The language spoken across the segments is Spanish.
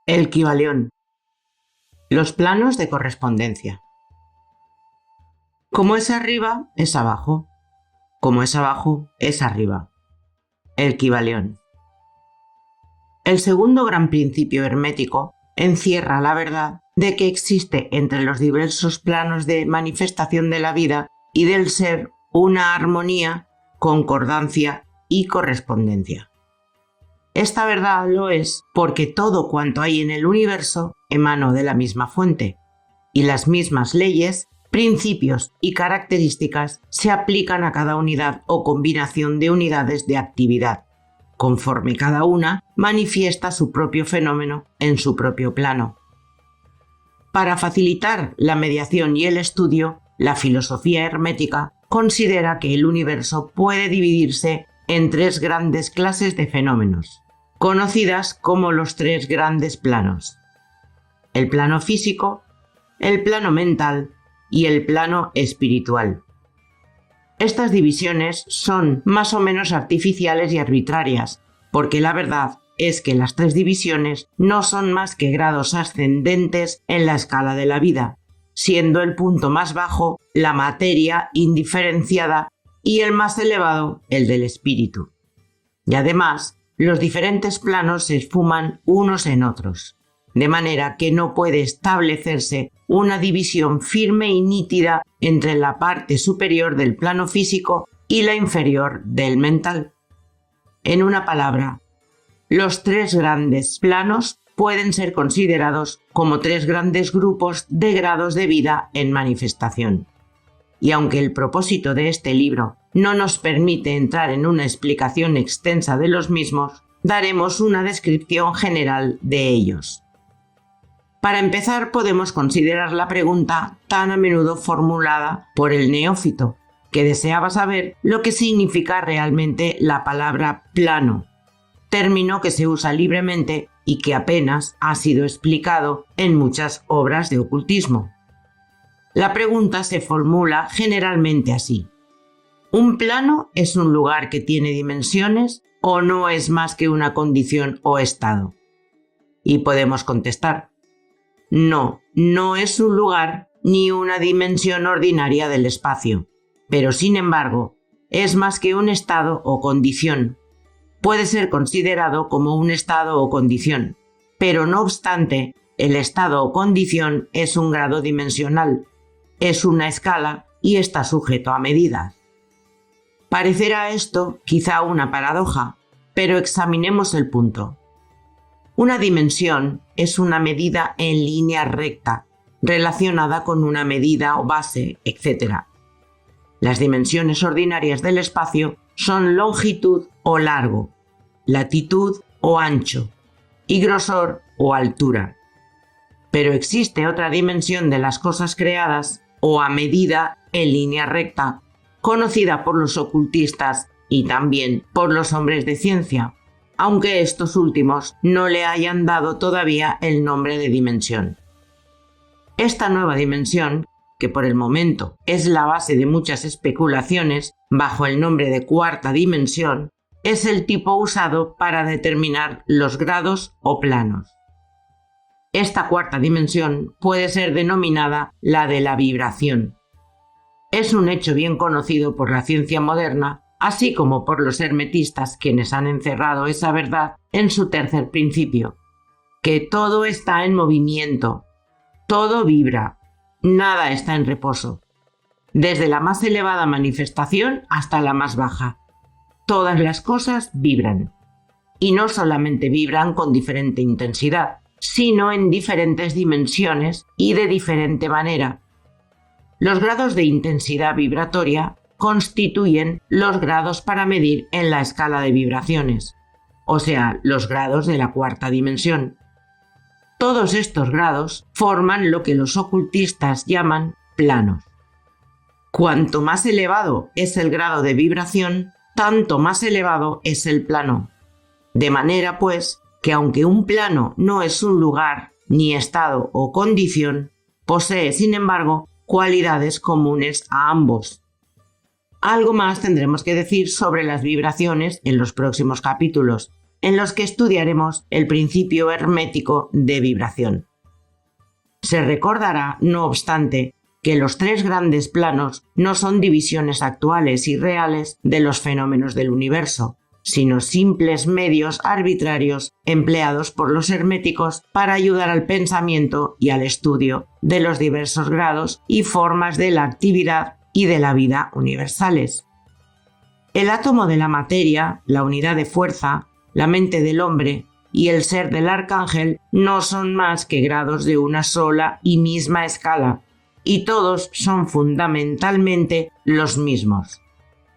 El Kybalión. Los planos de correspondencia. Como es arriba, es abajo. Como es abajo, es arriba. El Kybalión. El segundo gran principio hermético encierra la verdad de que existe entre los diversos planos de manifestación de la vida y del ser una armonía, concordancia y correspondencia. Esta verdad lo es porque todo cuanto hay en el universo emanó de la misma fuente, y las mismas leyes, principios y características se aplican a cada unidad o combinación de unidades de actividad, conforme cada una manifiesta su propio fenómeno en su propio plano. Para facilitar la mediación y el estudio, la filosofía hermética considera que el universo puede dividirse en tres grandes clases de fenómenos, conocidas como los tres grandes planos: el plano físico, el plano mental y el plano espiritual. Estas divisiones son más o menos artificiales y arbitrarias, porque la verdad es que las tres divisiones no son más que grados ascendentes en la escala de la vida, siendo el punto más bajo la materia indiferenciada y el más elevado el del espíritu. Y además, los diferentes planos se esfuman unos en otros, de manera que no puede establecerse una división firme y nítida entre la parte superior del plano físico y la inferior del mental. En una palabra, los tres grandes planos pueden ser considerados como tres grandes grupos de grados de vida en manifestación. Y aunque el propósito de este libro no nos permite entrar en una explicación extensa de los mismos, daremos una descripción general de ellos. Para empezar, podemos considerar la pregunta tan a menudo formulada por el neófito, que deseaba saber lo que significa realmente la palabra plano, término que se usa libremente y que apenas ha sido explicado en muchas obras de ocultismo. La pregunta se formula generalmente así: ¿un plano es un lugar que tiene dimensiones o no es más que una condición o estado? Y podemos contestar: no, no es un lugar ni una dimensión ordinaria del espacio, pero sin embargo, es más que un estado o condición. Puede ser considerado como un estado o condición, pero no obstante, el estado o condición es un grado dimensional, es una escala y está sujeto a medidas. Parecerá esto quizá una paradoja, pero examinemos el punto. Una dimensión es una medida en línea recta, relacionada con una medida o base, etc. Las dimensiones ordinarias del espacio son longitud o largo, latitud o ancho, y grosor o altura. Pero existe otra dimensión de las cosas creadas, o a medida en línea recta, conocida por los ocultistas y también por los hombres de ciencia, aunque estos últimos no le hayan dado todavía el nombre de dimensión. Esta nueva dimensión, que por el momento es la base de muchas especulaciones bajo el nombre de cuarta dimensión, es el tipo usado para determinar los grados o planos. Esta cuarta dimensión puede ser denominada la de la vibración. Es un hecho bien conocido por la ciencia moderna, así como por los hermetistas, quienes han encerrado esa verdad en su tercer principio, que todo está en movimiento, todo vibra, nada está en reposo, desde la más elevada manifestación hasta la más baja. Todas las cosas vibran, y no solamente vibran con diferente intensidad, sino en diferentes dimensiones y de diferente manera. Los grados de intensidad vibratoria constituyen los grados para medir en la escala de vibraciones, o sea, los grados de la cuarta dimensión. Todos estos grados forman lo que los ocultistas llaman planos. Cuanto más elevado es el grado de vibración, tanto más elevado es el plano. De manera, pues, que aunque un plano no es un lugar, ni estado o condición, posee, sin embargo, cualidades comunes a ambos. Algo más tendremos que decir sobre las vibraciones en los próximos capítulos, en los que estudiaremos el principio hermético de vibración. Se recordará, no obstante, que los 3 grandes planos no son divisiones actuales y reales de los fenómenos del universo, sino simples medios arbitrarios empleados por los herméticos para ayudar al pensamiento y al estudio de los diversos grados y formas de la actividad y de la vida universales. El átomo de la materia, la unidad de fuerza, la mente del hombre y el ser del arcángel no son más que grados de una sola y misma escala, y todos son fundamentalmente los mismos,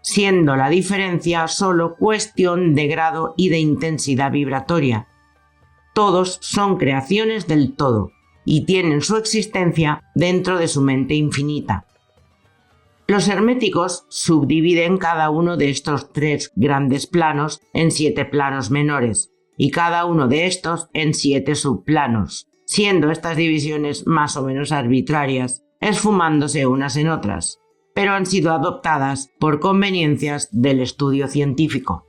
siendo la diferencia solo cuestión de grado y de intensidad vibratoria. Todos son creaciones del todo y tienen su existencia dentro de su mente infinita. Los herméticos subdividen cada uno de estos 3 grandes planos en 7 planos menores y cada uno de estos en 7 subplanos, siendo estas divisiones más o menos arbitrarias, esfumándose unas en otras, pero han sido adoptadas por conveniencias del estudio científico.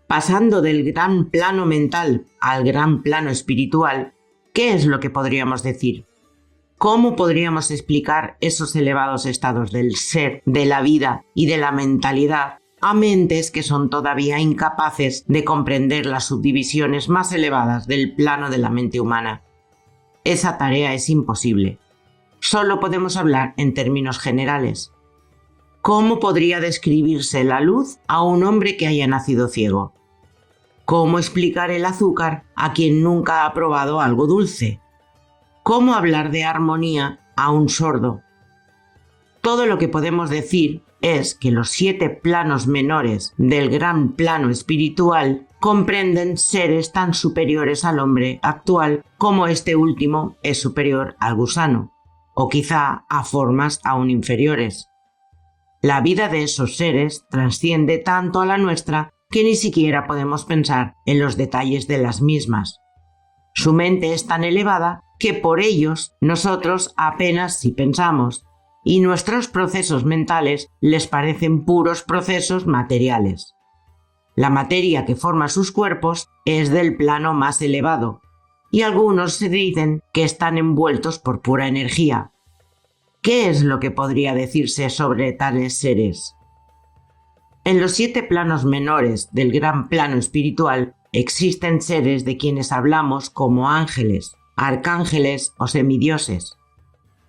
Pasando del gran plano mental al gran plano espiritual, ¿qué es lo que podríamos decir? ¿Cómo podríamos explicar esos elevados estados del ser, de la vida y de la mentalidad a mentes que son todavía incapaces de comprender las subdivisiones más elevadas del plano de la mente humana? Esa tarea es imposible. Solo podemos hablar en términos generales. ¿Cómo podría describirse la luz a un hombre que haya nacido ciego? ¿Cómo explicar el azúcar a quien nunca ha probado algo dulce? ¿Cómo hablar de armonía a un sordo? Todo lo que podemos decir es que los 7 planos menores del gran plano espiritual comprenden seres tan superiores al hombre actual como este último es superior al gusano, o quizá a formas aún inferiores. La vida de esos seres trasciende tanto a la nuestra que ni siquiera podemos pensar en los detalles de las mismas. Su mente es tan elevada que por ellos nosotros apenas si pensamos, y nuestros procesos mentales les parecen puros procesos materiales. La materia que forma sus cuerpos es del plano más elevado, y algunos se dicen que están envueltos por pura energía. ¿Qué es lo que podría decirse sobre tales seres? En los 7 planos menores del gran plano espiritual existen seres de quienes hablamos como ángeles, arcángeles o semidioses.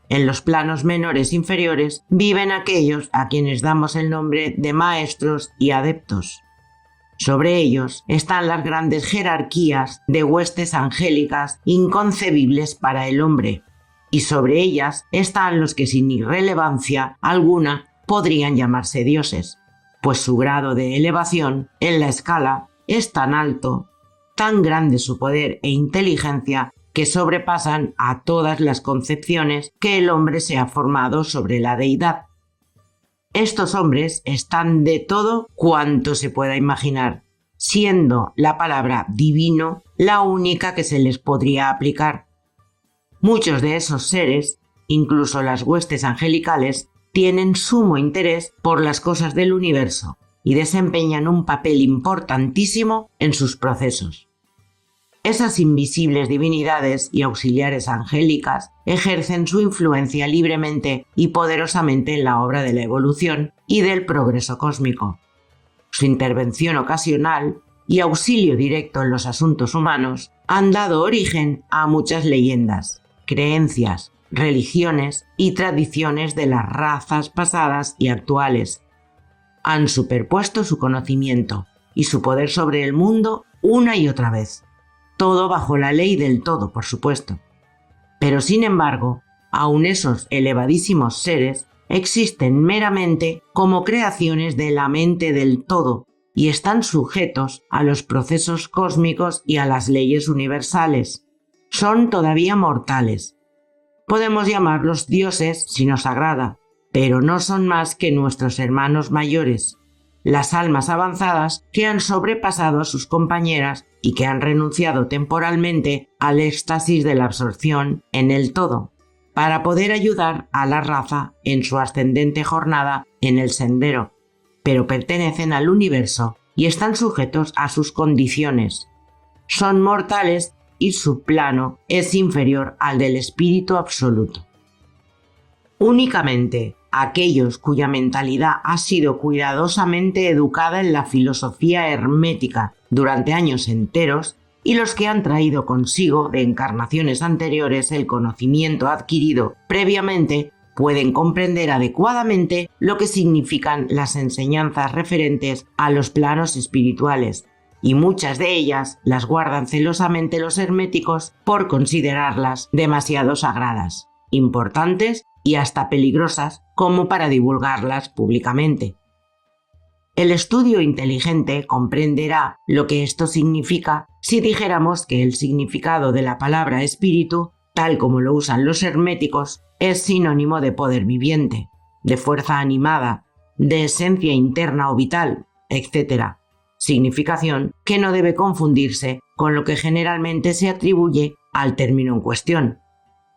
En los planos menores inferiores viven aquellos a quienes damos el nombre de maestros y adeptos. Sobre ellos están las grandes jerarquías de huestes angélicas inconcebibles para el hombre, y sobre ellas están los que sin irrelevancia alguna podrían llamarse dioses, pues su grado de elevación en la escala es tan alto, tan grande su poder e inteligencia, que sobrepasan a todas las concepciones que el hombre se ha formado sobre la deidad. Estos hombres están de todo cuanto se pueda imaginar, siendo la palabra divino la única que se les podría aplicar. Muchos de esos seres, incluso las huestes angelicales, tienen sumo interés por las cosas del universo y desempeñan un papel importantísimo en sus procesos. Esas invisibles divinidades y auxiliares angélicas ejercen su influencia libremente y poderosamente en la obra de la evolución y del progreso cósmico. Su intervención ocasional y auxilio directo en los asuntos humanos han dado origen a muchas leyendas, creencias, religiones y tradiciones de las razas pasadas y actuales. Han superpuesto su conocimiento y su poder sobre el mundo una y otra vez. Todo bajo la ley del todo, por supuesto. Pero sin embargo, aun esos elevadísimos seres existen meramente como creaciones de la mente del todo y están sujetos a los procesos cósmicos y a las leyes universales. Son todavía mortales. Podemos llamarlos dioses si nos agrada, pero no son más que nuestros hermanos mayores, las almas avanzadas que han sobrepasado a sus compañeras y que han renunciado temporalmente al éxtasis de la absorción en el todo, para poder ayudar a la raza en su ascendente jornada en el sendero, pero pertenecen al universo y están sujetos a sus condiciones. Son mortales y su plano es inferior al del espíritu absoluto. Únicamente aquellos cuya mentalidad ha sido cuidadosamente educada en la filosofía hermética durante años enteros y los que han traído consigo de encarnaciones anteriores el conocimiento adquirido previamente pueden comprender adecuadamente lo que significan las enseñanzas referentes a los planos espirituales, y muchas de ellas las guardan celosamente los herméticos por considerarlas demasiado sagradas, importantes y hasta peligrosas como para divulgarlas públicamente. El estudio inteligente comprenderá lo que esto significa si dijéramos que el significado de la palabra espíritu, tal como lo usan los herméticos, es sinónimo de poder viviente, de fuerza animada, de esencia interna o vital, etc. Significación que no debe confundirse con lo que generalmente se atribuye al término en cuestión: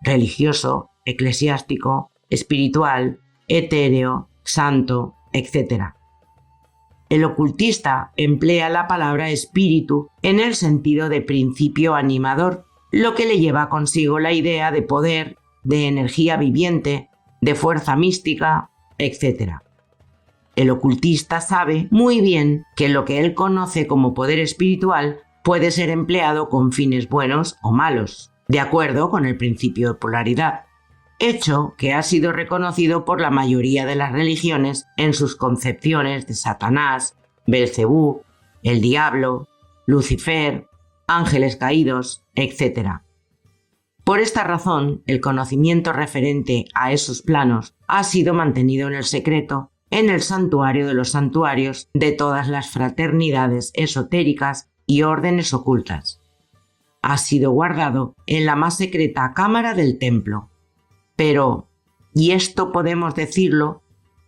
religioso, eclesiástico, espiritual, etéreo, santo, etc. El ocultista emplea la palabra espíritu en el sentido de principio animador, lo que le lleva consigo la idea de poder, de energía viviente, de fuerza mística, etc. El ocultista sabe muy bien que lo que él conoce como poder espiritual puede ser empleado con fines buenos o malos, de acuerdo con el principio de polaridad, hecho que ha sido reconocido por la mayoría de las religiones en sus concepciones de Satanás, Belcebú, el diablo, Lucifer, ángeles caídos, etc. Por esta razón, el conocimiento referente a esos planos ha sido mantenido en el secreto en el santuario de los santuarios de todas las fraternidades esotéricas y órdenes ocultas. Ha sido guardado en la más secreta cámara del templo. Pero, y esto podemos decirlo,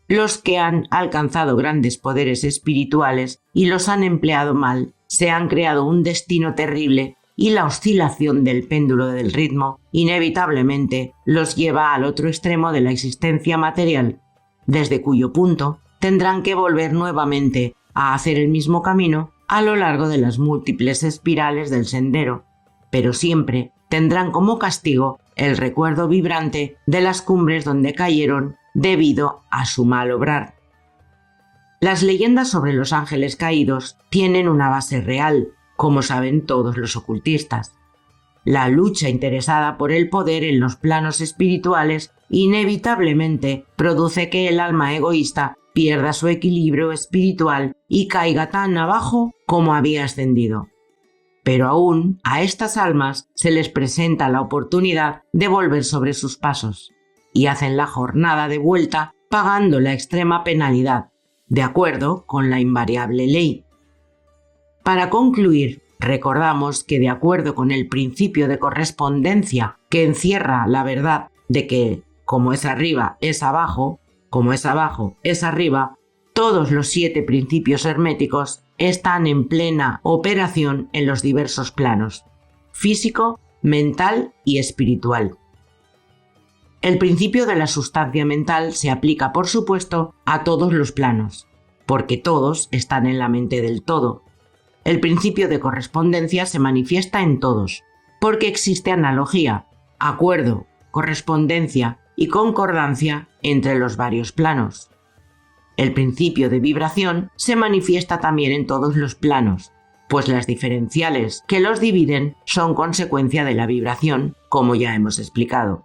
los que han alcanzado grandes poderes espirituales y los han empleado mal, se han creado un destino terrible y la oscilación del péndulo del ritmo inevitablemente los lleva al otro extremo de la existencia material, desde cuyo punto tendrán que volver nuevamente a hacer el mismo camino a lo largo de las múltiples espirales del sendero, pero siempre tendrán como castigo el recuerdo vibrante de las cumbres donde cayeron debido a su mal obrar. Las leyendas sobre los ángeles caídos tienen una base real, como saben todos los ocultistas. La lucha interesada por el poder en los planos espirituales inevitablemente produce que el alma egoísta pierda su equilibrio espiritual y caiga tan abajo como había ascendido. Pero aún a estas almas se les presenta la oportunidad de volver sobre sus pasos y hacen la jornada de vuelta pagando la extrema penalidad, de acuerdo con la invariable ley. Para concluir, recordamos que de acuerdo con el principio de correspondencia que encierra la verdad de que, como es arriba, es abajo, como es abajo, es arriba, todos los 7 principios herméticos están en plena operación en los diversos planos: físico, mental y espiritual. El principio de la sustancia mental se aplica, por supuesto, a todos los planos, porque todos están en la mente del todo. El principio de correspondencia se manifiesta en todos, porque existe analogía, acuerdo, correspondencia y concordancia entre los varios planos. El principio de vibración se manifiesta también en todos los planos, pues las diferenciales que los dividen son consecuencia de la vibración, como ya hemos explicado.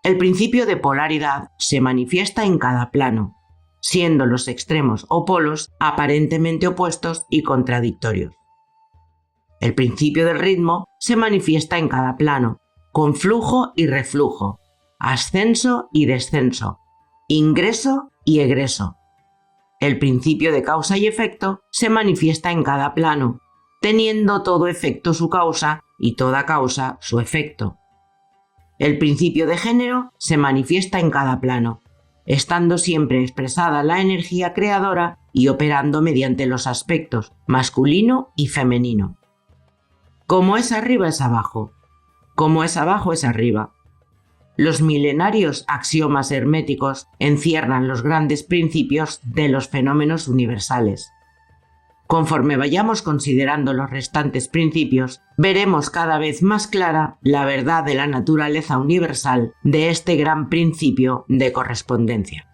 El principio de polaridad se manifiesta en cada plano, siendo los extremos o polos aparentemente opuestos y contradictorios. El principio del ritmo se manifiesta en cada plano, con flujo y reflujo, ascenso y descenso, ingreso y egreso. El principio de causa y efecto se manifiesta en cada plano, teniendo todo efecto su causa y toda causa su efecto. El principio de género se manifiesta en cada plano, estando siempre expresada la energía creadora y operando mediante los aspectos masculino y femenino. Como es arriba es abajo, como es abajo es arriba. Los milenarios axiomas herméticos encierran los grandes principios de los fenómenos universales. Conforme vayamos considerando los restantes principios, veremos cada vez más clara la verdad de la naturaleza universal de este gran principio de correspondencia.